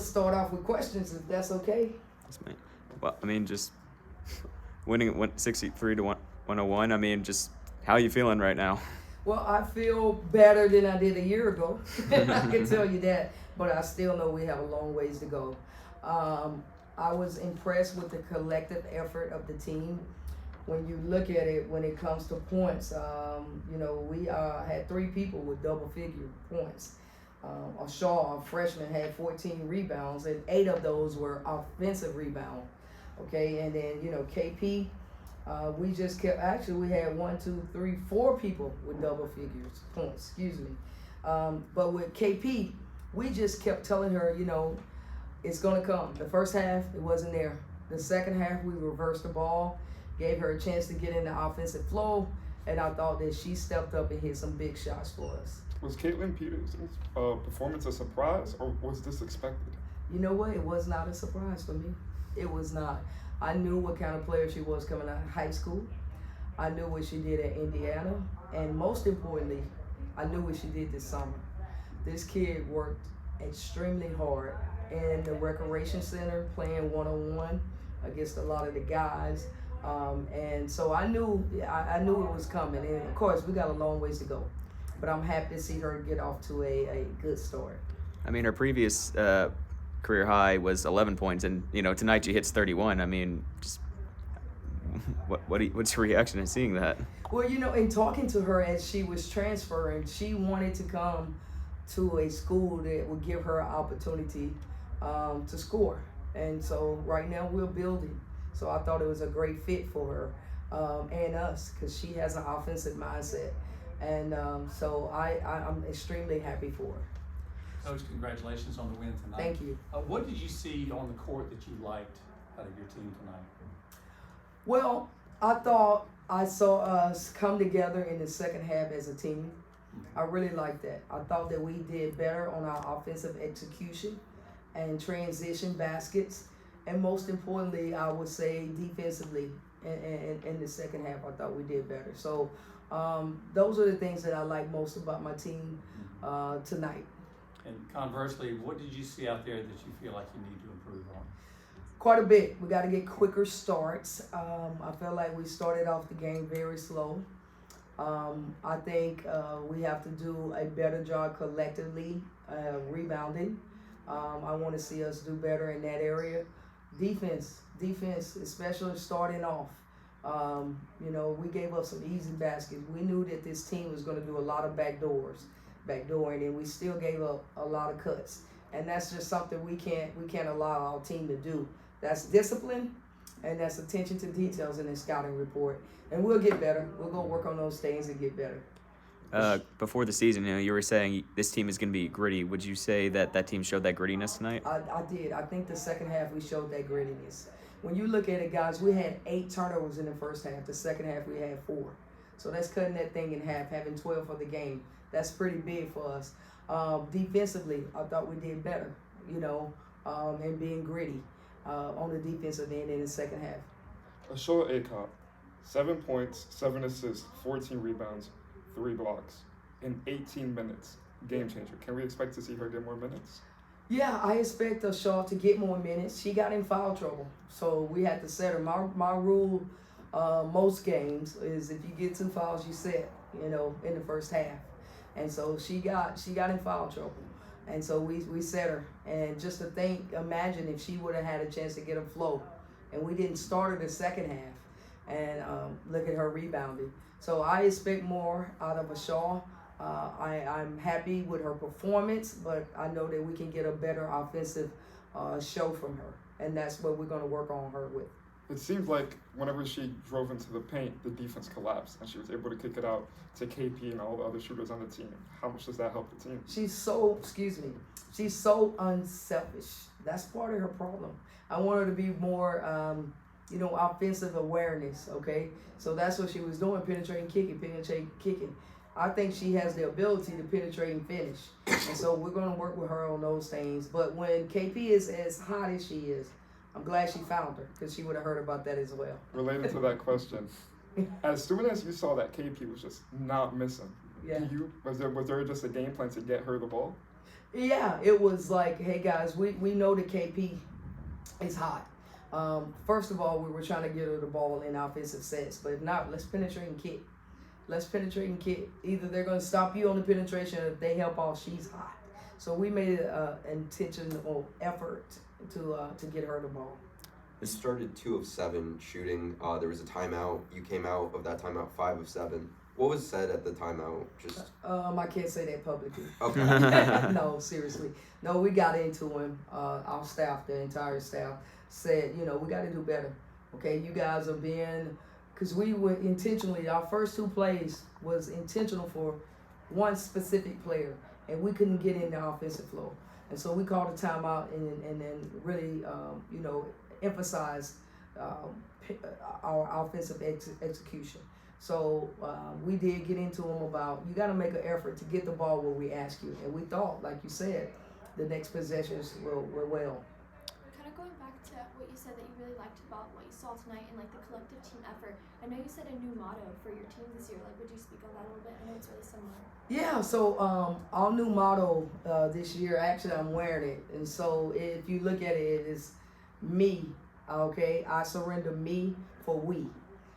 Start off with questions if that's okay. Yes, mate. Well, I mean, just winning 63 to 101. I mean, just how are you feeling right now? Well, I feel better than I did a year ago. I can tell you that, but I still know we have a long ways to go. Um, I was impressed with the collective effort of the team. When you look at it, when it comes to points, we had 3 people with double-figure points. Shaw, a freshman, had 14 rebounds, and 8 of those were offensive rebound. Okay, and then KP, we just kept. Actually, we had 4 people with double figures points. Excuse me, but with KP, we just kept telling her, it's gonna come. The first half, it wasn't there. The second half, we reversed the ball, gave her a chance to get in the offensive flow, and I thought that she stepped up and hit some big shots for us. Was Caitlin Peterson's performance a surprise, or was this expected? You know what? It was not a surprise for me. It was not. I knew what kind of player she was coming out of high school. I knew what she did at Indiana. And most importantly, I knew what she did this summer. This kid worked extremely hard in the recreation center, playing one-on-one against a lot of the guys. And so I knew it was coming. And of course, we got a long ways to go. But I'm happy to see her get off to a good start. I mean, her previous career high was 11 points, and tonight she hits 31. I mean, just what's your reaction to seeing that? Well, in talking to her as she was transferring, she wanted to come to a school that would give her an opportunity to score. And so right now we're building. So I thought it was a great fit for her and us, because she has an offensive mindset. And so I'm extremely happy for her. Coach, congratulations on the win tonight. Thank you. What did you see on the court that you liked out of your team tonight? Well, I thought I saw us come together in the second half as a team. I really liked that. I thought that we did better on our offensive execution and transition baskets. And most importantly, I would say defensively in the second half, I thought we did better. So those are the things that I like most about my team tonight. And conversely, what did you see out there that you feel like you need to improve on? Quite a bit. We got to get quicker starts. I felt like we started off the game very slow. I think we have to do a better job collectively rebounding. I want to see us do better in that area. Defense, especially starting off. We gave up some easy baskets. We knew that this team was going to do a lot of backdooring, and we still gave up a lot of cuts. And that's just something we can't allow our team to do. That's discipline, and that's attention to details in the scouting report. And we'll get better. We'll go work on those things and get better. Before the season, you were saying this team is going to be gritty. Would you say that team showed that grittiness tonight? I did. I think the second half we showed that grittiness. When you look at it, guys, we had 8 turnovers in the first half. The second half we had 4. So that's cutting that thing in half, having 12 for the game. That's pretty big for us. Defensively, I thought we did better, and being gritty on the defensive end in the second half. Ashua Akot, 7 points, 7 assists, 14 rebounds, 3 blocks in 18 minutes. Game changer. Can we expect to see her get more minutes? Yeah, I expect Shaw to get more minutes. She got in foul trouble, so we had to set her. My rule most games is if you get 2 fouls, you set, in the first half. And so she got in foul trouble. And so we set her. And just to imagine if she would have had a chance to get a flow. And we didn't start her the second half. And look at her rebounding. So I expect more out of Shaw. I'm happy with her performance, but I know that we can get a better offensive show from her. And that's what we're going to work on her with. It seems like whenever she drove into the paint, the defense collapsed, and she was able to kick it out to KP and all the other shooters on the team. How much does that help the team? She's so unselfish. That's part of her problem. I want her to be more, offensive awareness, okay? So that's what she was doing, penetrating, kicking. I think she has the ability to penetrate and finish. And so we're going to work with her on those things. But when KP is as hot as she is, I'm glad she found her, because she would have heard about that as well. Related to that question, as soon as you saw that KP was just not missing, Yeah. was there just a game plan to get her the ball? Yeah, it was like, hey guys, we know that KP is hot. First of all, we were trying to get her the ball in offensive sets, but if not, let's penetrate and kick. Let's penetrate and kick. Either they're going to stop you on the penetration, or if they help off, she's hot. So we made an intentional effort to get her the ball. You started 2 of 7 shooting. There was a timeout. You came out of that timeout 5 of 7. What was said at the timeout? Just I can't say that publicly. okay. No, seriously. No, we got into him. Our staff, the entire staff, said, we got to do better. Okay, you guys are being, because we were intentionally, our first 2 plays was intentional for one specific player, and we couldn't get in the offensive flow. And so we called a timeout and then really, emphasize our offensive execution. So we did get into them about, you got to make an effort to get the ball where we ask you. And we thought, like you said, the next possessions were well. Kind of going back to what you said that you really liked about what you saw tonight and like the collective team effort. I know you said a new motto for your team this year. Like, would you speak on that a little bit? I know it's really similar. Yeah, so our new motto this year, actually I'm wearing it. And so if you look at it, it is me, okay? I surrender me for we.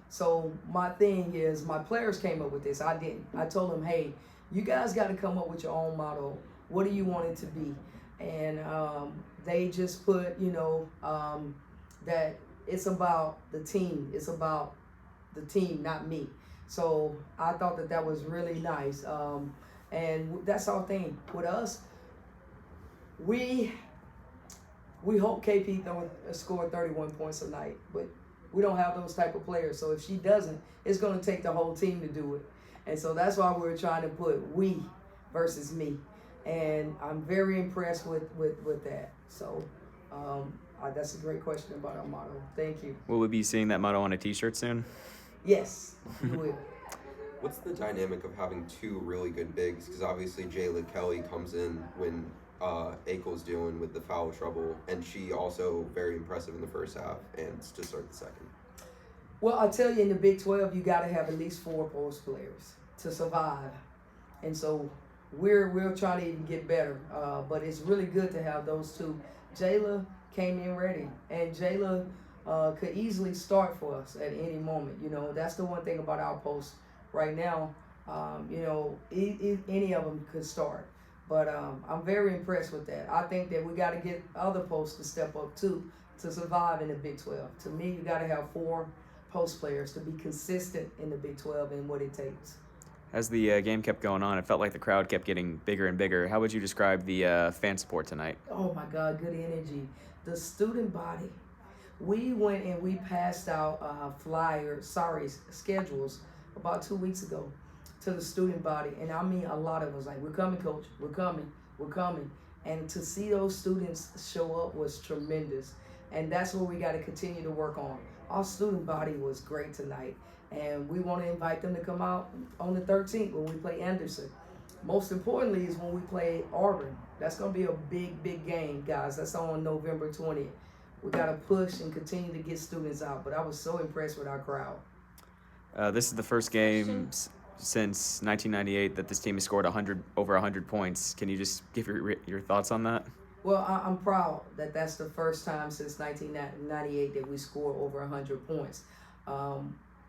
So my thing is, my players came up with this. I didn't. I told them, hey, you guys got to come up with your own motto. What do you want it to be? And they just put, that it's about the team. It's about the team, not me. So I thought that was really nice. And that's our thing. With us, we hope KP don't score 31 points a night, but we don't have those type of players. So if she doesn't, it's going to take the whole team to do it. And so that's why we're trying to put we versus me. And I'm very impressed with that. So that's a great question about our motto. Thank you. Will we be seeing that motto on a T-shirt soon? Yes, you will. What's the dynamic of having 2 really good bigs? Because obviously Jayla Kelly comes in when Akel's dealing with the foul trouble, and she also very impressive in the first half and to start the second. Well, I tell you, in the Big 12, you got to have at least 4 post players to survive, and so we're trying to even get better. But it's really good to have those 2. Jayla came in ready, and Jayla could easily start for us at any moment. That's the one thing about our post right now. Any of them could start. But I'm very impressed with that. I think that we got to get other posts to step up too to survive in the Big 12. To me, you got to have 4 post players to be consistent in the Big 12 and what it takes. As the game kept going on, it felt like the crowd kept getting bigger and bigger. How would you describe the fan support tonight? Oh my God, good energy. The student body. We went and we passed out schedules about 2 weeks ago to the student body, and I mean a lot of us like, we're coming, coach, we're coming, and to see those students show up was tremendous, and that's what we got to continue to work on. Our student body was great tonight, and we want to invite them to come out on the 13th when we play Anderson. Most importantly is when we play Auburn. That's going to be a big game, guys. That's on November 20th. We got to push and continue to get students out, but I was so impressed with our crowd. This is the first game since 1998 that this team has scored over 100 points. Can you just give your thoughts on that? Well, I'm proud that that's the first time since 1998 that we scored over 100 points.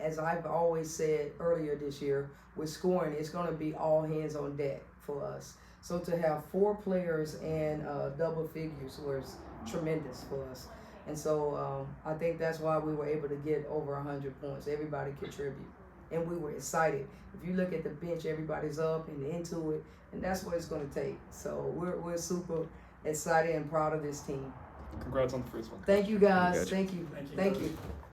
As I've always said earlier this year, with scoring, it's going to be all hands on deck for us. So to have 4 players and double figures was tremendous for us. And so I think that's why we were able to get over 100 points. Everybody contributed. And we were excited. If you look at the bench, everybody's up and into it, and that's what it's going to take. So we're super excited and proud of this team. Congrats on the first one. Thank you, guys. Good. Thank you. Thank you. Thank you.